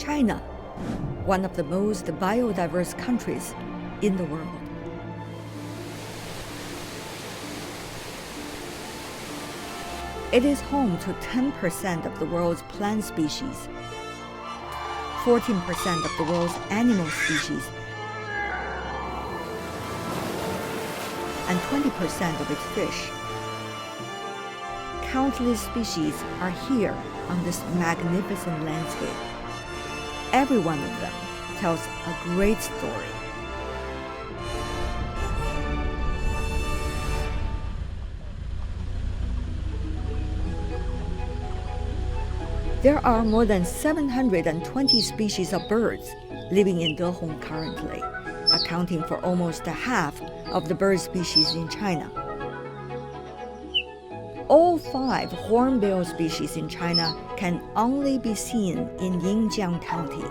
China, one of the most biodiverse countries in the world. It is home to 10% of the world's plant species, 14% of the world's animal species, and 20% of its fish. Countless species are here on this magnificent landscape. Every one of them tells a great story. There are more than 720 species of birds living in Dehong currently, accounting for almost half of the bird species in China. All 5 hornbill species in China can only be seen in Yingjiang County.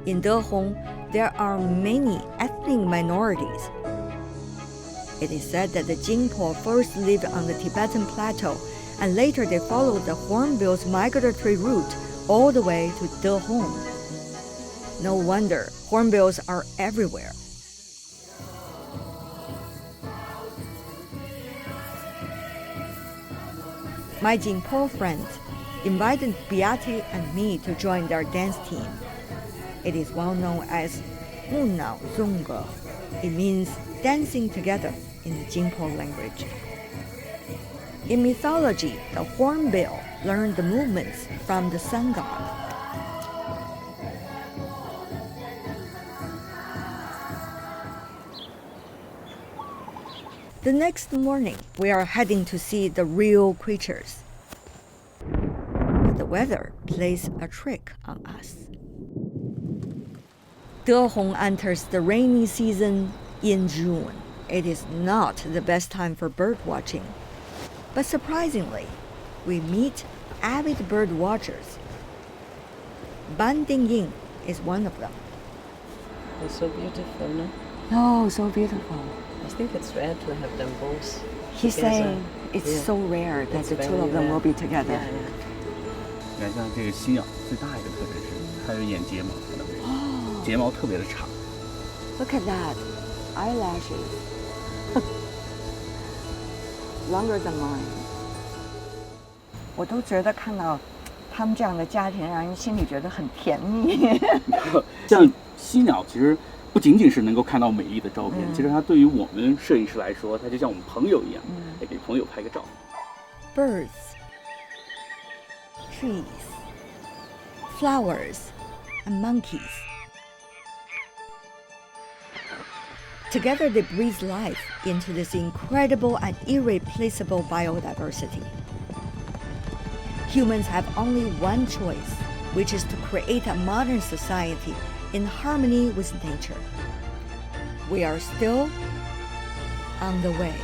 In Dehong, there are many ethnic minorities. It is said that the Jingpo first lived on the Tibetan plateau, and later they followed the hornbill's migratory route all the way to Dehong. No wonder hornbills are everywhere. My Jingpo friends invited Beate and me to join their dance team. It is well known as mù nào纵歌. It means dancing together in the Jingpo language. In mythology, the hornbill learned the movements from the sun god. The next morning, we are heading to see the real creatures. But the weather plays a trick on us. Dehong enters the rainy season in June. It is not the best time for bird watching. But surprisingly, we meet avid bird watchers. Ban Ding is one of them. It's so beautiful, no? Oh, so beautiful. I think it's rare to have them both. He's together. saying it's so rare that the two of them will be together. Yeah. 你看，像这个犀鸟最大一个特点是它有眼睫毛，睫毛特别的长。Look at that, eyelashes. Longer than mine. 我都觉得看到他们这样的家庭，让人心里觉得很甜蜜。像犀鸟，其实不仅仅是能够看到美丽的照片，其实它对于我们摄影师来说，它就像我们朋友一样，也给朋友拍个照。Birds, trees, flowers, and monkeys. Together they breathe life into this incredible and irreplaceable biodiversity. Humans have only one choice, which is to create a modern society in harmony with nature. We are still on the way.